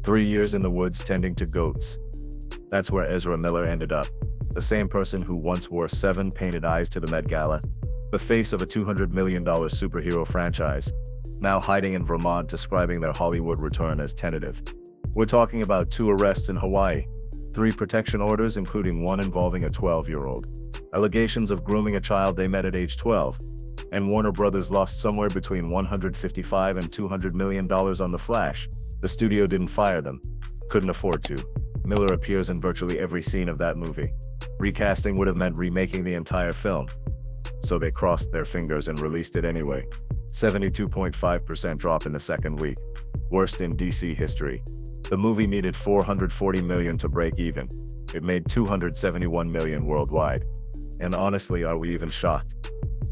3 years in the woods tending to goats. That's where Ezra Miller ended up. The same person who once wore 7 painted eyes to the Met Gala, the face of a $200 million superhero franchise, now hiding in Vermont describing their Hollywood return as tentative. We're talking about 2 arrests in Hawaii, 3 protection orders including one involving a 12-year-old, allegations of grooming a child they met at age 12, and Warner Brothers lost somewhere between $155 and $200 million on The Flash. The studio didn't fire them, couldn't afford to. Miller appears in virtually every scene of that movie. Recasting would have meant remaking the entire film, so they crossed their fingers and released it anyway. 72.5% drop in the second week, worst in DC history. The movie needed $440 million to break even. It made $271 million worldwide. And honestly, are we even shocked?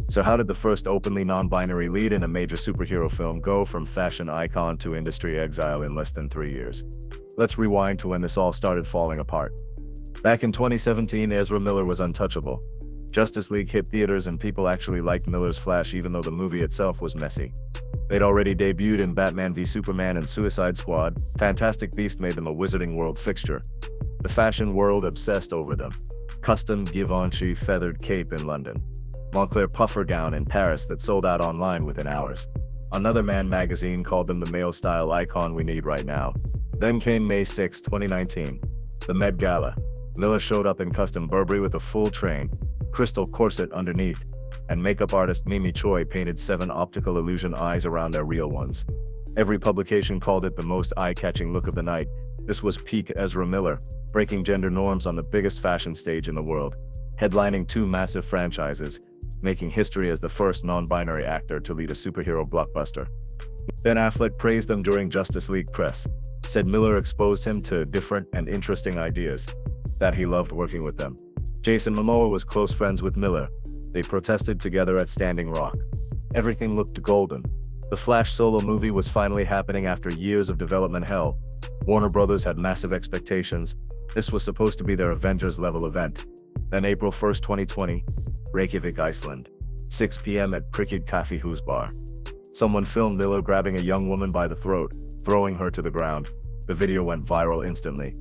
So how did the first openly non-binary lead in a major superhero film go from fashion icon to industry exile in less than 3 years? Let's rewind to when this all started falling apart. Back in 2017, Ezra Miller was untouchable. Justice League hit theaters and people actually liked Miller's Flash even though the movie itself was messy. They'd already debuted in Batman v Superman and Suicide Squad. Fantastic Beast made them a Wizarding World fixture. The fashion world obsessed over them. Custom Givenchy feathered cape in London. Moncler puffer gown in Paris that sold out online within hours. Another Man magazine called them the male style icon we need right now. Then came May 6, 2019. The Met Gala. Miller showed up in custom Burberry with a full train, crystal corset underneath, and makeup artist Mimi Choi painted 7 optical illusion eyes around their real ones. Every publication called it the most eye-catching look of the night. This was peak Ezra Miller, breaking gender norms on the biggest fashion stage in the world, headlining 2 massive franchises, making history as the first non-binary actor to lead a superhero blockbuster. Ben Affleck praised them during Justice League press, said Miller exposed him to different and interesting ideas, that he loved working with them. Jason Momoa was close friends with Miller. They protested together at Standing Rock. Everything looked golden. The Flash solo movie was finally happening after years of development hell. Warner Brothers had massive expectations. This was supposed to be their Avengers-level event. Then April 1st, 2020, Reykjavik, Iceland. 6 p.m. at Pricked Coffee House Bar. Someone filmed Miller grabbing a young woman by the throat, throwing her to the ground. The video went viral instantly.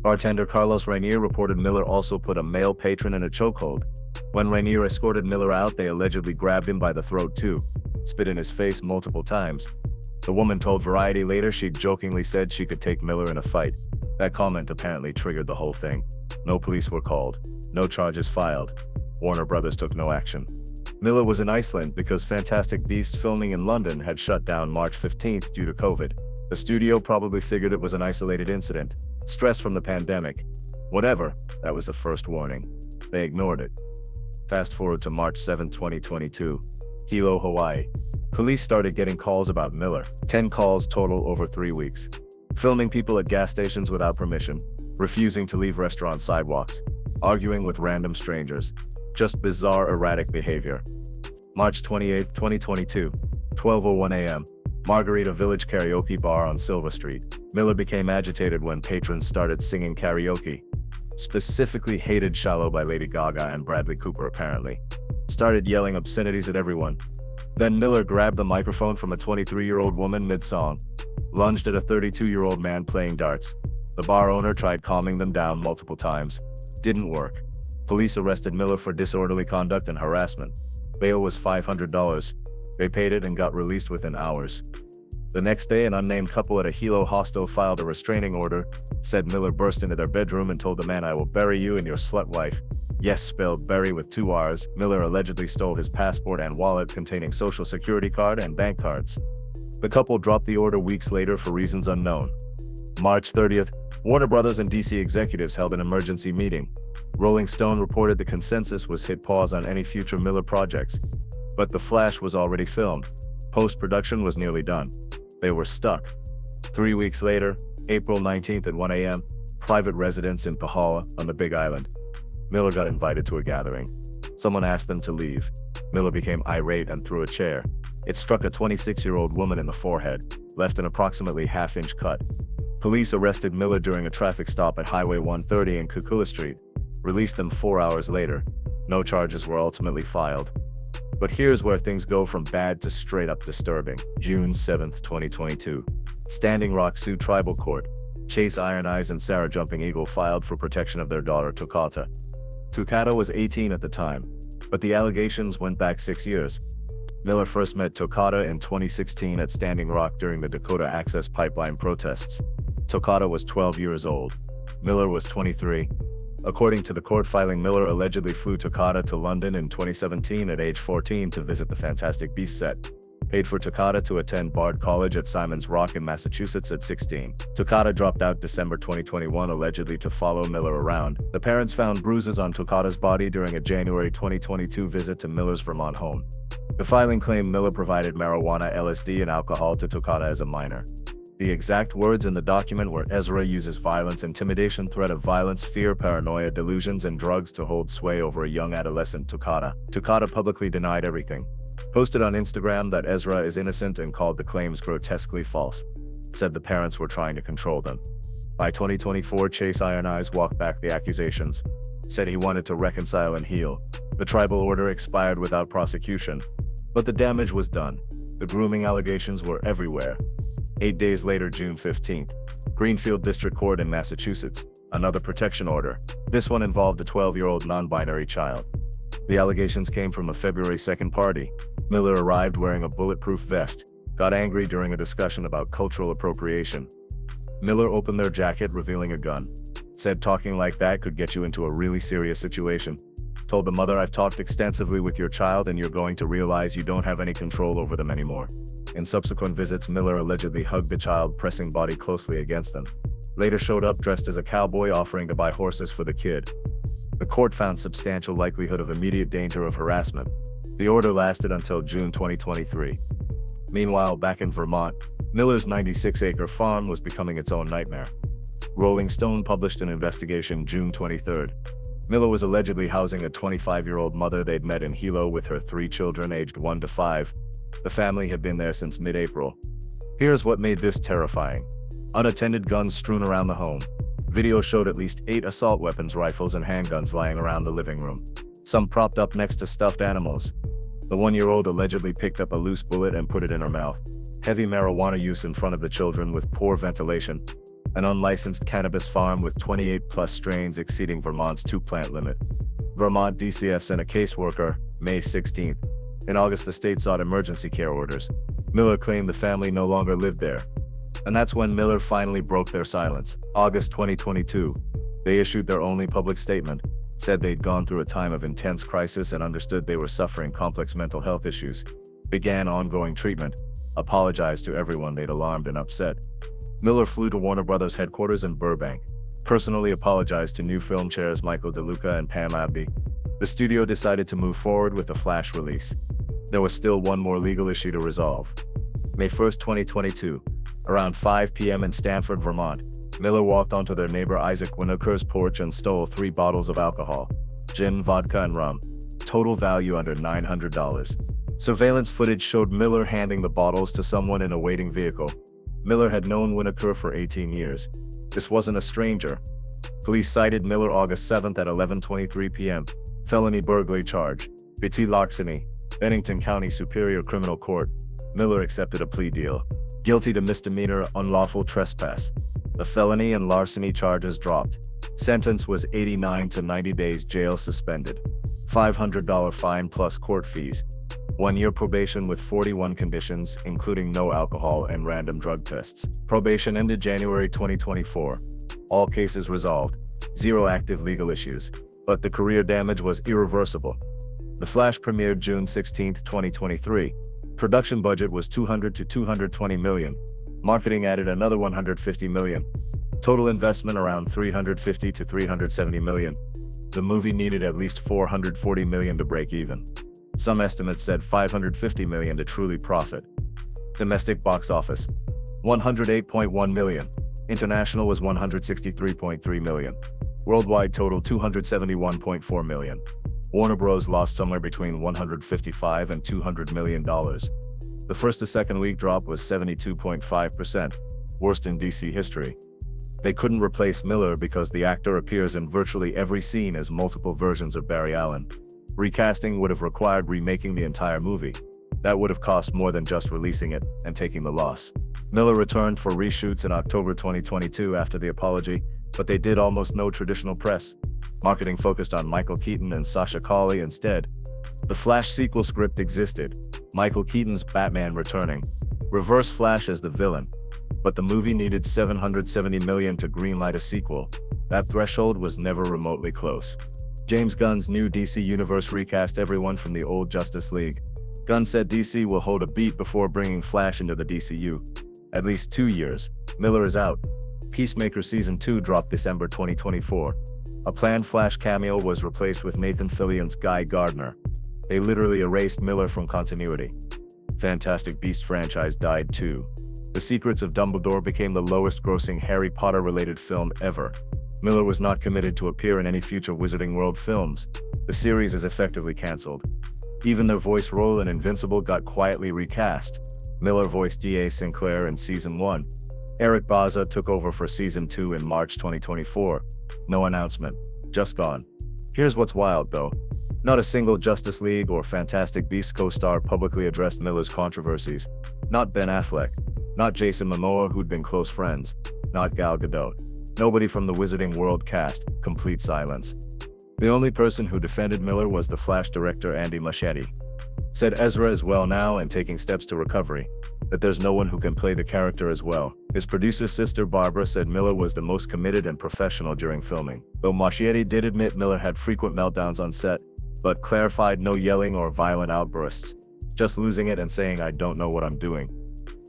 Bartender Carlos Rainier reported Miller also put a male patron in a chokehold. When Rainier escorted Miller out, they allegedly grabbed him by the throat too, spit in his face multiple times. The woman told Variety later she'd jokingly said she could take Miller in a fight. That comment apparently triggered the whole thing. No police were called. No charges filed. Warner Brothers took no action. Miller was in Iceland because Fantastic Beasts filming in London had shut down March 15th due to COVID. The studio probably figured it was an isolated incident. Stress from the pandemic. Whatever, that was the first warning. They ignored it. Fast forward to March 7, 2022. Hilo, Hawaii. Police started getting calls about Miller. 10 calls total over 3 weeks. Filming people at gas stations without permission. Refusing to leave restaurant sidewalks. Arguing with random strangers. Just bizarre, erratic behavior. March 28, 2022. 12:01 a.m. Margarita Village Karaoke Bar on Silver Street. Miller became agitated when patrons started singing karaoke. Specifically hated Shallow by Lady Gaga and Bradley Cooper apparently. Started yelling obscenities at everyone. Then Miller grabbed the microphone from a 23-year-old woman mid-song. Lunged at a 32-year-old man playing darts. The bar owner tried calming them down multiple times. Didn't work. Police arrested Miller for disorderly conduct and harassment. Bail was $500. They paid it and got released within hours. The next day, an unnamed couple at a Hilo hostel filed a restraining order. Said Miller burst into their bedroom and told the man, "I will bury you and your slut wife." Yes, spelled bury with 2 R's. Miller allegedly stole his passport and wallet containing social security card and bank cards. The couple dropped the order weeks later for reasons unknown. March 30th, Warner Brothers and DC executives held an emergency meeting. Rolling Stone reported the consensus was hit pause on any future Miller projects. But The Flash was already filmed. Post-production was nearly done. They were stuck. 3 weeks later, April 19th at 1 a.m., private residence in Pahawa on the Big Island. Miller got invited to a gathering. Someone asked them to leave. Miller became irate and threw a chair. It struck a 26-year-old woman in the forehead, left an approximately half-inch cut. Police arrested Miller during a traffic stop at Highway 130 and Kukula Street. Released them 4 hours later. No charges were ultimately filed. But here's where things go from bad to straight up disturbing. June 7, 2022. Standing Rock sued tribal court. Chase Iron Eyes and Sarah Jumping Eagle filed for protection of their daughter Tokata. Tokata was 18 at the time, but the allegations went back 6 years. Miller first met Tokata in 2016 at Standing Rock during the Dakota Access Pipeline protests. Tokata was 12 years old. Miller was 23. According to the court filing, Miller allegedly flew Tokata to London in 2017 at age 14 to visit the Fantastic Beasts set. Paid for Tokata to attend Bard College at Simon's Rock in Massachusetts at 16. Tokata dropped out December 2021 allegedly to follow Miller around. The parents found bruises on Tokata's body during a January 2022 visit to Miller's Vermont home. The filing claimed Miller provided marijuana, LSD, and alcohol to Tokata as a minor. The exact words in the document were Ezra uses violence, intimidation, threat of violence, fear, paranoia, delusions, and drugs to hold sway over a young adolescent Tokata. Tokata publicly denied everything. Posted on Instagram that Ezra is innocent and called the claims grotesquely false. Said the parents were trying to control them. By 2024, Chase Iron Eyes walked back the accusations. Said he wanted to reconcile and heal. The tribal order expired without prosecution. But the damage was done. The grooming allegations were everywhere. 8 days later, June 15th, Greenfield District Court in Massachusetts, another protection order. This one involved a 12-year-old non-binary child. The allegations came from a February 2nd party. Miller arrived wearing a bulletproof vest, got angry during a discussion about cultural appropriation. Miller opened their jacket, revealing a gun. Said talking like that could get you into a really serious situation. Told the mother, I've talked extensively with your child and you're going to realize you don't have any control over them anymore. In subsequent visits, Miller allegedly hugged the child, pressing body closely against them. Later showed up dressed as a cowboy, offering to buy horses for the kid. The court found substantial likelihood of immediate danger of harassment. The order lasted until June 2023. Meanwhile, back in Vermont, Miller's 96-acre farm was becoming its own nightmare. Rolling Stone published an investigation June 23rd. Miller was allegedly housing a 25-year-old mother they'd met in Hilo with her 3 children aged 1 to 5. The family had been there since mid-April. Here's what made this terrifying. Unattended guns strewn around the home. Video showed at least 8 assault weapons, rifles, and handguns lying around the living room. Some propped up next to stuffed animals. The 1-year-old allegedly picked up a loose bullet and put it in her mouth. Heavy marijuana use in front of the children with poor ventilation. An unlicensed cannabis farm with 28+ strains exceeding Vermont's 2-plant limit. Vermont DCF sent a caseworker, May 16th. In August, the state sought emergency care orders. Miller claimed the family no longer lived there. And that's when Miller finally broke their silence. August 2022. They issued their only public statement. Said they'd gone through a time of intense crisis and understood they were suffering complex mental health issues. Began ongoing treatment. Apologized to everyone they'd alarmed and upset. Miller flew to Warner Brothers headquarters in Burbank. Personally apologized to new film chairs Michael DeLuca and Pam Abdy. The studio decided to move forward with the flash release. There was still one more legal issue to resolve. May 1st, 2022. Around 5 p.m. in Stamford, Vermont, Miller walked onto their neighbor Isaac Winokur's porch and stole 3 bottles of alcohol, gin, vodka, and rum. Total value under $900. Surveillance footage showed Miller handing the bottles to someone in a waiting vehicle. Miller had known Winokur for 18 years. This wasn't a stranger. Police cited Miller August 7th at 11:23 p.m. Felony burglary charge. Petit larceny. Bennington County Superior Criminal Court. Miller accepted a plea deal. Guilty to misdemeanor unlawful trespass. The felony and larceny charges dropped. Sentence was 89 to 90 days jail suspended. $500 fine plus court fees. 1 year probation with 41 conditions, including no alcohol and random drug tests. Probation ended January 2024. All cases resolved. 0 active legal issues. But the career damage was irreversible. The Flash premiered June 16, 2023. Production budget was $200 to $220 million. Marketing added another $150 million. Total investment around $350 to $370 million. The movie needed at least $440 million to break even. Some estimates said $550 million to truly profit. Domestic box office: $108.1 million. International was $163.3 million. Worldwide total $271.4 million. Warner Bros. Lost somewhere between $155 and $200 million. The first to second week drop was 72.5%, worst in DC history. They couldn't replace Miller because the actor appears in virtually every scene as multiple versions of Barry Allen. Recasting would have required remaking the entire movie. That would have cost more than just releasing it and taking the loss. Miller returned for reshoots in October 2022 after the apology, but they did almost no traditional press. Marketing focused on Michael Keaton and Sasha Calle instead. The Flash sequel script existed, Michael Keaton's Batman returning, Reverse Flash as the villain, but the movie needed $770 million to greenlight a sequel. That threshold was never remotely close. James Gunn's new DC Universe recast everyone from the old Justice League. Gunn said DC will hold a beat before bringing Flash into the DCU. At least 2 years. Miller is out. Peacemaker Season 2 dropped December 2024. A planned Flash cameo was replaced with Nathan Fillion's Guy Gardner. They literally erased Miller from continuity. Fantastic Beasts franchise died too. The Secrets of Dumbledore became the lowest-grossing Harry Potter-related film ever. Miller was not committed to appear in any future Wizarding World films. The series is effectively cancelled. Even their voice role in Invincible got quietly recast. Miller voiced D.A. Sinclair in Season 1. Eric Bauza took over for Season 2 in March 2024. No announcement. Just gone. Here's what's wild, though. Not a single Justice League or Fantastic Beasts co-star publicly addressed Miller's controversies. Not Ben Affleck. Not Jason Momoa, who'd been close friends. Not Gal Gadot. Nobody from the Wizarding World cast. Complete silence. The only person who defended Miller was the Flash director Andy Muschietti. Said Ezra is well now and taking steps to recovery, that there's no one who can play the character as well. His producer sister Barbara said Miller was the most committed and professional during filming. Though Muschietti did admit Miller had frequent meltdowns on set, but clarified no yelling or violent outbursts, just losing it and saying I don't know what I'm doing.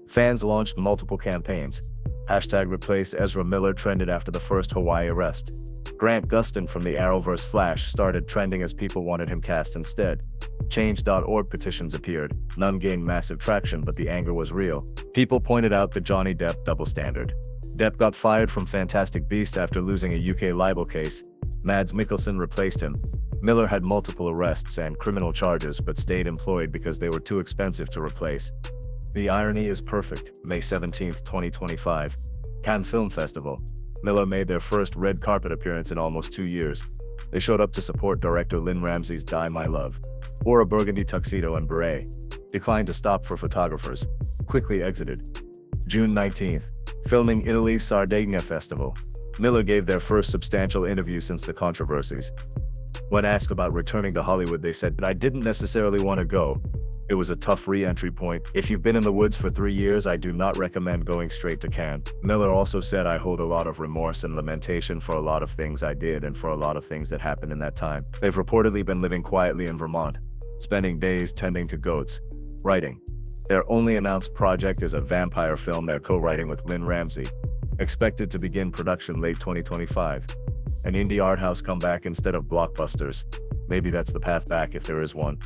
Fans launched multiple campaigns. #replace Ezra Miller trended after the first Hawaii arrest. Grant Gustin from the Arrowverse Flash started trending as people wanted him cast instead. Change.org petitions appeared. None gained massive traction, but the anger was real. People pointed out the Johnny Depp double standard. Depp got fired from Fantastic Beasts after losing a UK libel case. Mads Mikkelsen replaced him. Miller had multiple arrests and criminal charges but stayed employed because they were too expensive to replace. The irony is perfect. May 17, 2025. Cannes Film Festival. Miller made their first red carpet appearance in almost 2 years. They showed up to support director Lynn Ramsey's Die My Love. Wore a burgundy tuxedo and beret. Declined to stop for photographers. Quickly exited. June 19th. Filming Italy's Sardegna Festival. Miller gave their first substantial interview since the controversies. When asked about returning to Hollywood, they said, I didn't necessarily want to go. It was a tough re-entry point. If you've been in the woods for 3 years, I do not recommend going straight to Cannes. Miller also said, I hold a lot of remorse and lamentation for a lot of things I did and for a lot of things that happened in that time. They've reportedly been living quietly in Vermont, spending days tending to goats. Writing. Their only announced project is a vampire film they're co-writing with Lynn Ramsey. Expected to begin production late 2025. An indie art house comeback instead of blockbusters. Maybe that's the path back if there is one.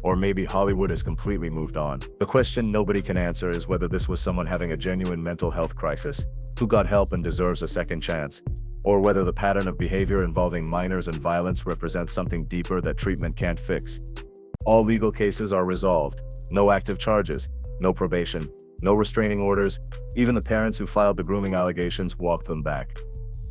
Or maybe Hollywood has completely moved on. The question nobody can answer is whether this was someone having a genuine mental health crisis, who got help and deserves a second chance, or whether the pattern of behavior involving minors and violence represents something deeper that treatment can't fix. All legal cases are resolved. No active charges, no probation, no restraining orders. Even the parents who filed the grooming allegations walked them back.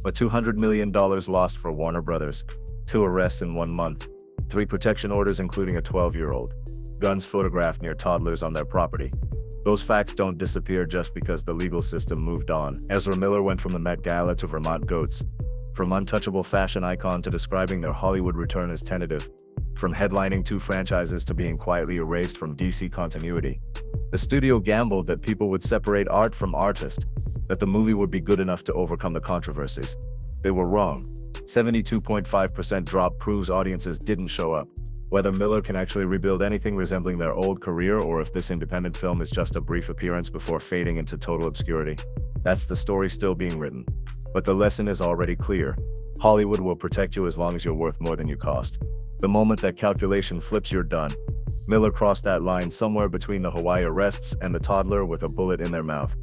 But $200 million lost for Warner Brothers. 2 arrests in 1 month. 3 protection orders including a 12-year-old. Guns photographed near toddlers on their property. Those facts don't disappear just because the legal system moved on. Ezra Miller went from the Met Gala to Vermont goats. From untouchable fashion icon to describing their Hollywood return as tentative. From headlining 2 franchises to being quietly erased from DC continuity. The studio gambled that people would separate art from artist, that the movie would be good enough to overcome the controversies. They were wrong. 72.5% drop proves audiences didn't show up. Whether Miller can actually rebuild anything resembling their old career or if this independent film is just a brief appearance before fading into total obscurity. That's the story still being written. But the lesson is already clear. Hollywood will protect you as long as you're worth more than you cost. The moment that calculation flips, you're done. Miller crossed that line somewhere between the Hawaii arrests and the toddler with a bullet in their mouth.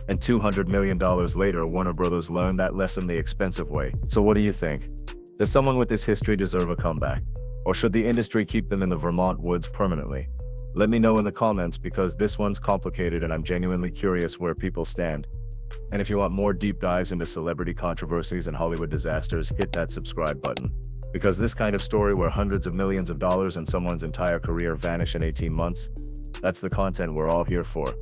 And $200 million later, Warner Brothers learned that lesson the expensive way. So what do you think? Does someone with this history deserve a comeback? Or should the industry keep them in the Vermont woods permanently? Let me know in the comments because this one's complicated and I'm genuinely curious where people stand. And if you want more deep dives into celebrity controversies and Hollywood disasters, hit that subscribe button. Because this kind of story where hundreds of millions of dollars and someone's entire career vanish in 18 months, That's the content we're all here for.